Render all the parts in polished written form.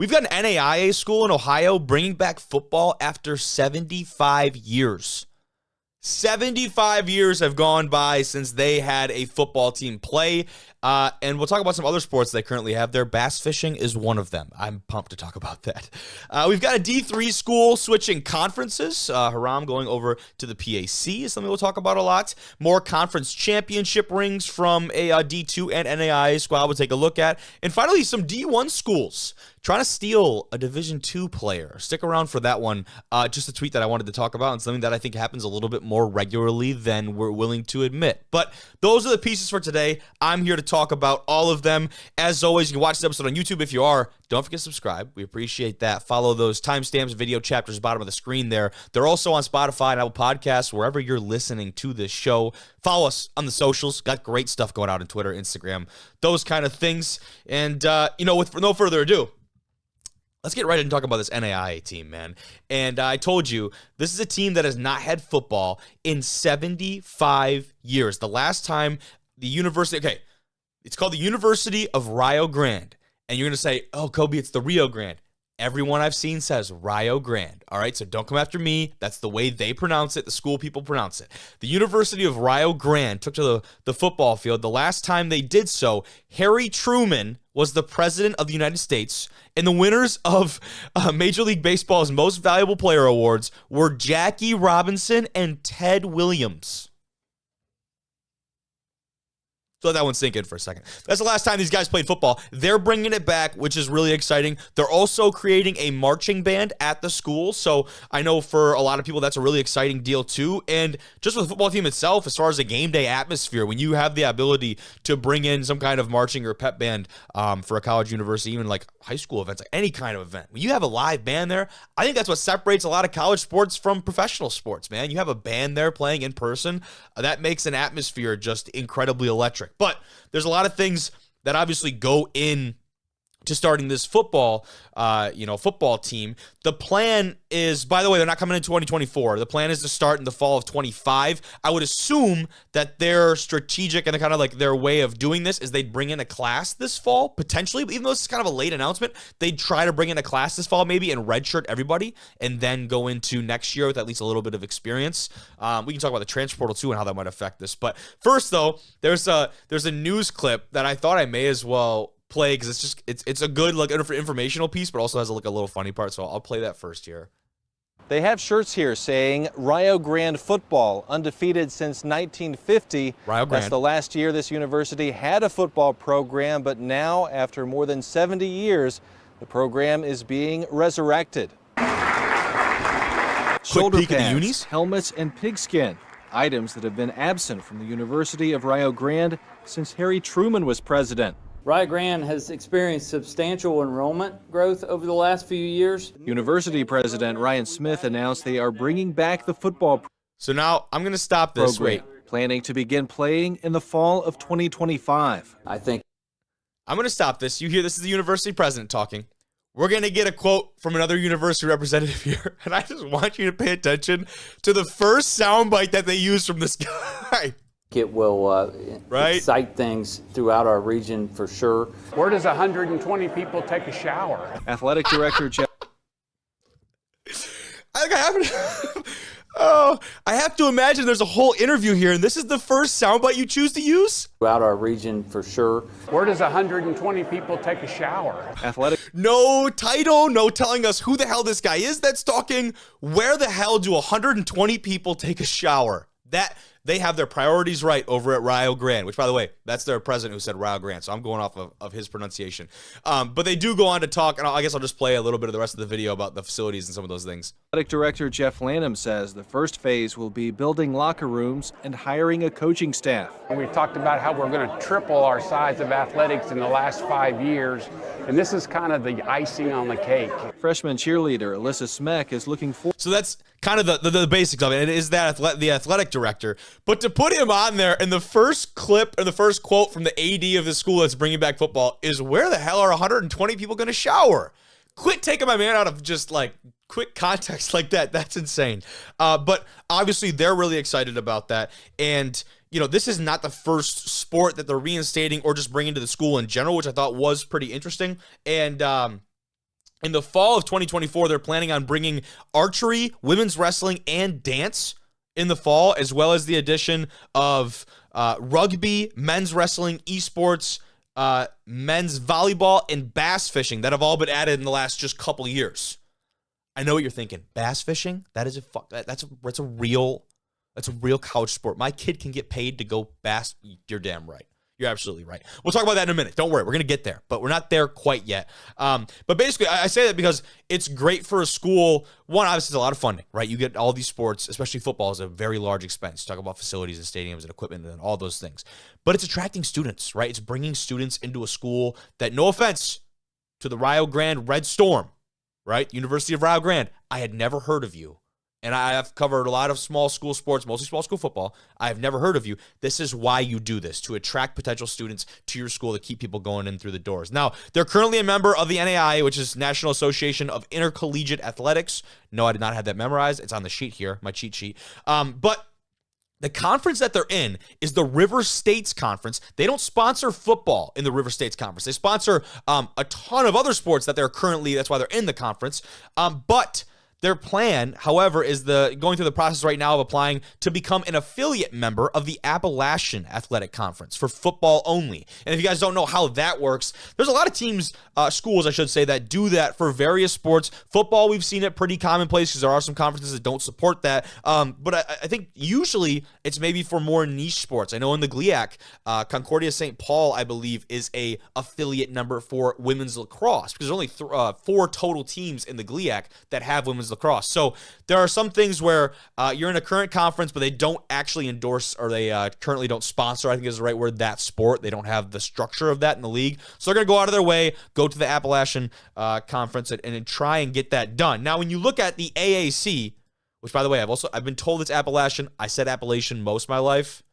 We've got an NAIA school in Ohio bringing back football after 75 years. 75 years have gone by since they had a football team play. And we'll talk about some other sports they currently have there. Bass fishing is one of them. I'm pumped to talk about that. We've got a D3 school switching conferences. Haram going over to the PAC is something we'll talk about a lot. More conference championship rings from a D2 and NAIA squad we'll take a look at. And finally, some D1 schools trying to steal a Division II player. Stick around for that one. Just a tweet that I wanted to talk about and something that I think happens a little bit more regularly than we're willing to admit. But those are the pieces for today. I'm here to talk about all of them. As always, you can watch this episode on YouTube if you are. Don't forget to subscribe. We appreciate that. Follow those timestamps, video chapters, bottom of the screen there. They're also on Spotify and Apple Podcasts, wherever you're listening to this show. Follow us on the socials. Got great stuff going out on Twitter, Instagram, those kind of things. And, with no further ado, let's get right into talking about this NAIA team, man. And I told you, this is a team that has not had football in 75 years. The last time the university, it's called the University of Rio Grande. And you're going to say, oh, Kobe, it's the Rio Grande. Everyone I've seen says Rio Grande. All right, so don't come after me. That's the way they pronounce it. The school people pronounce it. The University of Rio Grande took to the football field. The last time they did so, Harry Truman was the president of the United States, and the winners of Major League Baseball's Most Valuable Player Awards were Jackie Robinson and Ted Williams. So let that one sink in for a second. That's the last time these guys played football. They're bringing it back, which is really exciting. They're also creating a marching band at the school. So I know for a lot of people, that's a really exciting deal too. And just for the football team itself, as far as a game day atmosphere, when you have the ability to bring in some kind of marching or pep band for a college, university, even like high school events, like any kind of event, when you have a live band there, I think that's what separates a lot of college sports from professional sports, man. You have a band there playing in person. That makes an atmosphere just incredibly electric. But there's a lot of things that obviously go in to starting this football team. The plan is, by the way, they're not coming in 2024. The plan is to start in the fall of 25. I would assume that their strategic and kind of like their way of doing this is they'd bring in a class this fall, potentially, even though this is kind of a late announcement, they'd try to bring in a class this fall maybe and redshirt everybody and then go into next year with at least a little bit of experience. We can talk about the transfer portal too and how that might affect this. But first though, there's a news clip that I thought I may as well play because it's a good informational piece, but also has a little funny part. So I'll play that first here. They have shirts here saying Rio Grande football, undefeated since 1950. Rio Grande. That's the last year this university had a football program, but now, after more than 70 years, the program is being resurrected. Shoulder pads, helmets, and pigskin, items that have been absent from the University of Rio Grande since Harry Truman was president. Rio Grande has experienced substantial enrollment growth over the last few years. University President Ryan Smith announced they are bringing back the football So now I'm going to stop this. program, planning to begin playing in the fall of 2025. I'm going to stop this. You hear this is the university president talking. We're going to get a quote from another university representative here, and I just want you to pay attention to the first soundbite that they use from this guy. It will excite things throughout our region for sure. Where does 120 people take a shower? Athletic Director Jeff. I have to imagine there's a whole interview here, and this is the first soundbite you choose to use? Throughout our region for sure. Where does 120 people take a shower? Athletic. No title, no telling us who the hell this guy is that's talking. Where the hell do 120 people take a shower? They have their priorities right over at Rio Grande, which, by the way, that's their president who said Rio Grande, so I'm going off of his pronunciation. But they do go on to talk, and I guess I'll just play a little bit of the rest of the video about the facilities and some of those things. Athletic Director Jeff Lanham says the first phase will be building locker rooms and hiring a coaching staff. We've talked about how we're going to triple our size of athletics in the last 5 years, and this is kind of the icing on the cake. Freshman cheerleader Alyssa Smeck is looking forward. So that's kind of the basics of it. It is that the athletic director. But to put him on there, and the first clip or the first quote from the AD of the school that's bringing back football is, where the hell are 120 people going to shower? Quit taking my man out of just like quick context like that. That's insane. But obviously they're really excited about that. And, this is not the first sport that they're reinstating or just bringing to the school in general, which I thought was pretty interesting. And, In the fall of 2024, they're planning on bringing archery, women's wrestling, and dance in the fall, as well as the addition of rugby, men's wrestling, esports, men's volleyball, and bass fishing that have all been added in the last just couple years. I know what you're thinking. Bass fishing? That's a real college sport. My kid can get paid to go bass. You're damn right. You're absolutely right. We'll talk about that in a minute. Don't worry. We're going to get there, but we're not there quite yet. But basically, I say that because it's great for a school. One, obviously, it's a lot of funding, right? You get all these sports, especially football, is a very large expense. Talk about facilities and stadiums and equipment and all those things. But it's attracting students, right? It's bringing students into a school that, no offense to the Rio Grande Red Storm, right? University of Rio Grande. I had never heard of you. And I have covered a lot of small school sports, mostly small school football. I have never heard of you. This is why you do this, to attract potential students to your school, to keep people going in through the doors. Now, they're currently a member of the NAIA, which is National Association of Intercollegiate Athletics. No, I did not have that memorized. It's on the sheet here, my cheat sheet. But the conference that they're in is the River States Conference. They don't sponsor football in the River States Conference. They sponsor a ton of other sports that they're currently, that's why they're in the conference. But their plan, however, is going through the process right now of applying to become an affiliate member of the Appalachian Athletic Conference for football only. And if you guys don't know how that works, there's a lot of teams, schools, I should say, that do that for various sports. Football, we've seen it pretty commonplace because there are some conferences that don't support that. But I think usually it's maybe for more niche sports. I know in the GLIAC, Concordia St. Paul, I believe, is a affiliate number for women's lacrosse because there's only 4 total teams in the GLIAC that have women's lacrosse. So there are some things where you're in a current conference, but they don't actually endorse, or they currently don't sponsor, I think is the right word, that sport. They don't have the structure of that in the league. So they're going to go out of their way, go to the Appalachian Conference and try and get that done. Now, when you look at the AAC, which, by the way, I've been told it's Appalachian. I said Appalachian most of my life.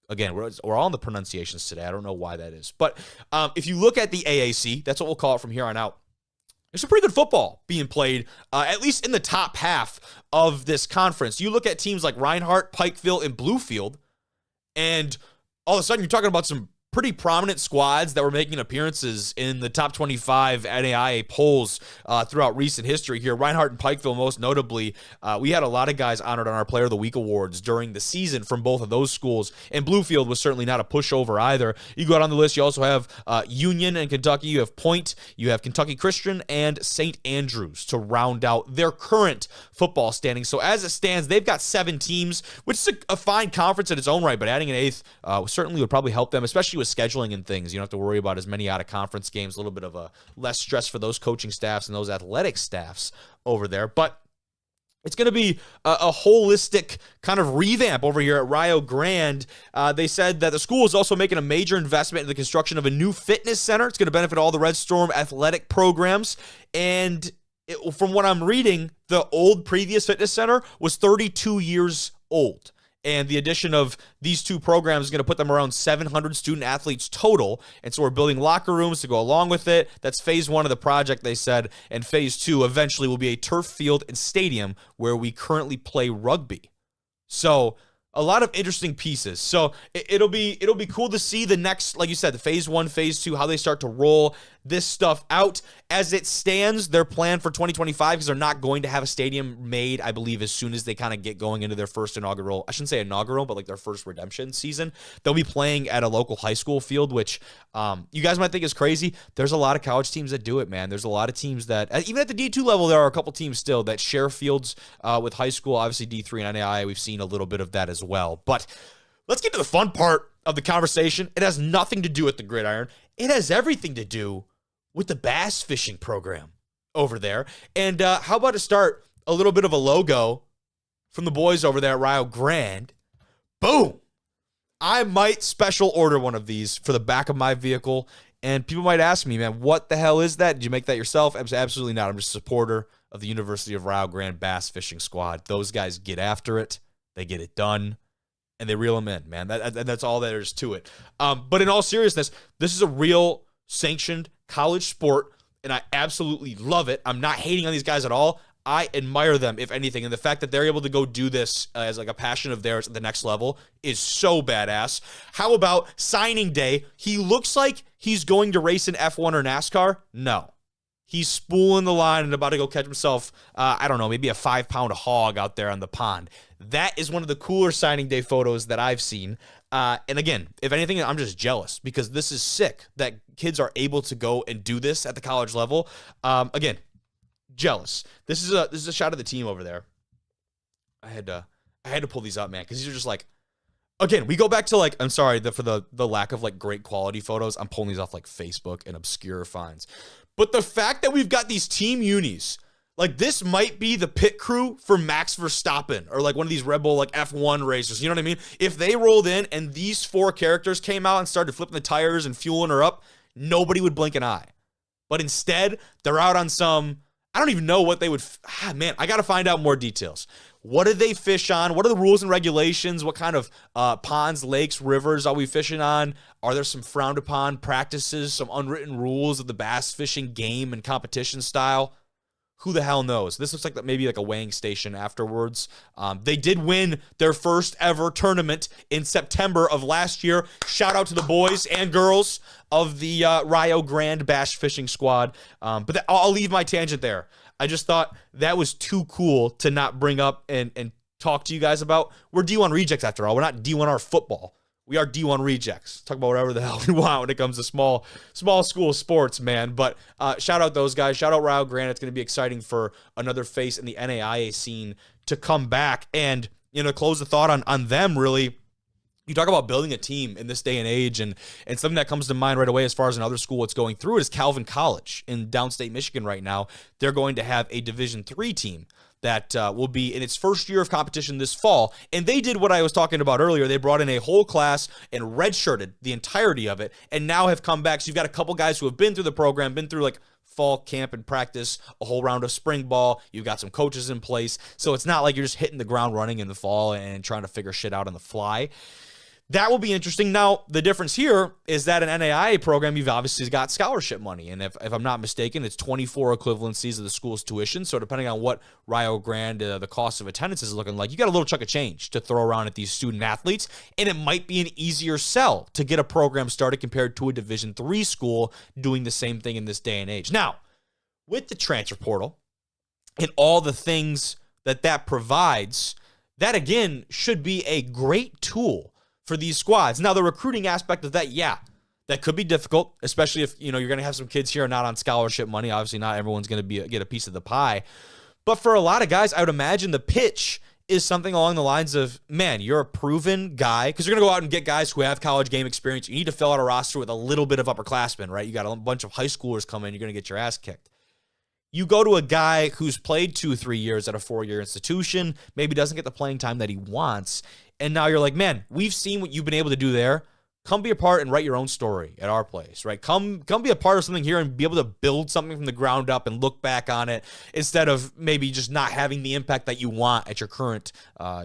Again, we're all on the pronunciations today. I don't know why that is. But if you look at the AAC, that's what we'll call it from here on out. There's some pretty good football being played, at least in the top half of this conference. You look at teams like Reinhardt, Pikeville, and Bluefield, and all of a sudden you're talking about some pretty prominent squads that were making appearances in the top 25 NAIA polls throughout recent history here. Reinhardt and Pikeville, most notably, we had a lot of guys honored on our Player of the Week awards during the season from both of those schools, and Bluefield was certainly not a pushover either. You go down the list, you also have Union and Kentucky, you have Point, you have Kentucky Christian, and St. Andrews to round out their current football standings. So as it stands, they've got 7 teams, which is a fine conference in its own right, but adding an 8th certainly would probably help them, especially with scheduling and things. You don't have to worry about as many out-of-conference games, a little bit of a less stress for those coaching staffs and those athletic staffs over there. But it's going to be a holistic kind of revamp over here at Rio Grande. They said that the school is also making a major investment in the construction of a new fitness center. It's going to benefit all the Red Storm athletic programs. And from what I'm reading, the old previous fitness center was 32 years old. And the addition of these 2 programs is going to put them around 700 student athletes total. And so we're building locker rooms to go along with it. That's phase 1 of the project, they said. And phase 2 eventually will be a turf field and stadium where we currently play rugby. So a lot of interesting pieces. So it'll be cool to see the next, like you said, the phase 1, phase 2, how they start to roll this stuff out. As it stands, their plan for 2025, because they're not going to have a stadium made, I believe, as soon as they kind of get going into their first inaugural, I shouldn't say inaugural, but like their first redemption season. They'll be playing at a local high school field, which you guys might think is crazy. There's a lot of college teams that do it, man. There's a lot of teams that, even at the D2 level, there are a couple teams still that share fields with high school. Obviously, D3 and NAIA, we've seen a little bit of that as well. But let's get to the fun part of the conversation. It has nothing to do with the gridiron. It has everything to do with the bass fishing program over there. And how about to start a little bit of a logo from the boys over there at Rio Grande. Boom. I might special order one of these for the back of my vehicle. And people might ask me, man, what the hell is that? Did you make that yourself? Absolutely not. I'm just a supporter of the University of Rio Grande bass fishing squad. Those guys get after it. They get it done. And they reel them in, man. That's all there is to it. But in all seriousness, this is a real sanctioned college sport, and I absolutely love it. I'm not hating on these guys at all. I admire them, if anything, and the fact that they're able to go do this as like a passion of theirs at the next level is so badass. How about signing day? He looks like he's going to race in F1 or NASCAR. No. He's spooling the line and about to go catch himself, I don't know, maybe a 5-pound hog out there on the pond. That is one of the cooler signing day photos that I've seen. And again, if anything, I'm just jealous because this is sick that kids are able to go and do this at the college level. Again, jealous. This is a shot of the team over there. I had to pull these up, man, because these are just like, again, we go back to like, I'm sorry for the lack of like great quality photos. I'm pulling these off like Facebook and obscure finds. But the fact that we've got these team unis, like this might be the pit crew for Max Verstappen or like one of these Red Bull like F1 racers. You know what I mean? If they rolled in and these 4 characters came out and started flipping the tires and fueling her up, nobody would blink an eye. But instead, they're out on some, I don't even know what they would, man, I got to find out more details. What do they fish on? What are the rules and regulations? What kind of ponds, lakes, rivers are we fishing on? Are there some frowned upon practices, some unwritten rules of the bass fishing game and competition style? Who the hell knows? This looks like maybe like a weighing station afterwards. They did win their first ever tournament in September of last year. Shout out to the boys and girls of the Rio Grande Bass Fishing Squad. But I'll leave my tangent there. I just thought that was too cool to not bring up and talk to you guys about. We're D1 rejects after all. We're not D1R football. We are D1 rejects. Talk about whatever the hell we want when it comes to small school sports, man. But shout out those guys. Shout out Rio Grande. It's going to be exciting for another face in the NAIA scene to come back. And, close the thought on them, really. You talk about building a team in this day and age, and something that comes to mind right away as far as another school that's going through it is Calvin College in downstate Michigan right now. They're going to have a Division III team that will be in its first year of competition this fall. And they did what I was talking about earlier. They brought in a whole class and redshirted the entirety of it, and now have come back. So you've got a couple guys who have been through the program, been through like fall camp and practice, a whole round of spring ball. You've got some coaches in place. So it's not like you're just hitting the ground running in the fall and trying to figure shit out on the fly. That will be interesting. Now, the difference here is that an NAIA program, you've obviously got scholarship money. And if I'm not mistaken, it's 24 equivalencies of the school's tuition. So depending on what Rio Grande, the cost of attendance is looking like, you got a little chunk of change to throw around at these student athletes. And it might be an easier sell to get a program started compared to a Division III school doing the same thing in this day and age. Now, with the transfer portal and all the things that provides, that again should be a great tool for these squads. Now, the recruiting aspect of that, yeah, that could be difficult, especially if, you're going to have some kids here not on scholarship money. Obviously, not everyone's going to get a piece of the pie. But for a lot of guys, I would imagine the pitch is something along the lines of, man, you're a proven guy, because you're going to go out and get guys who have college game experience. You need to fill out a roster with a little bit of upperclassmen, right? You got a bunch of high schoolers come in, you're going to get your ass kicked. You go to a guy who's played 2-3 years at a 4-year institution, maybe doesn't get the playing time that he wants, and now you're like, man, we've seen what you've been able to do there. Come be a part and write your own story at our place, right? Come be a part of something here and be able to build something from the ground up and look back on it instead of maybe just not having the impact that you want at your current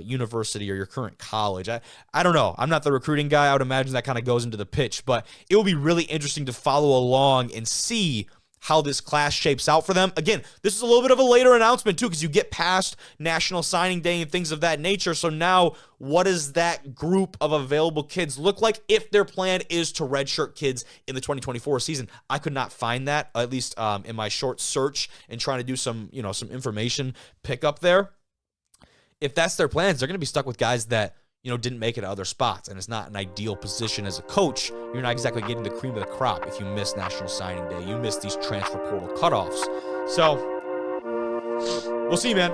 university or your current college. I don't know. I'm not the recruiting guy. I would imagine that kind of goes into the pitch, but it will be really interesting to follow along and see how this class shapes out for them. Again, this is a little bit of a later announcement too, because you get past National Signing Day and things of that nature. So now, what does that group of available kids look like if their plan is to redshirt kids in the 2024 season? I could not find that, at least in my short search and trying to do some information pickup there. If that's their plans, they're going to be stuck with guys that didn't make it to other spots, and it's not an ideal position as a coach. You're not exactly getting the cream of the crop if you miss National Signing Day. You miss these transfer portal cutoffs. So, we'll see, man.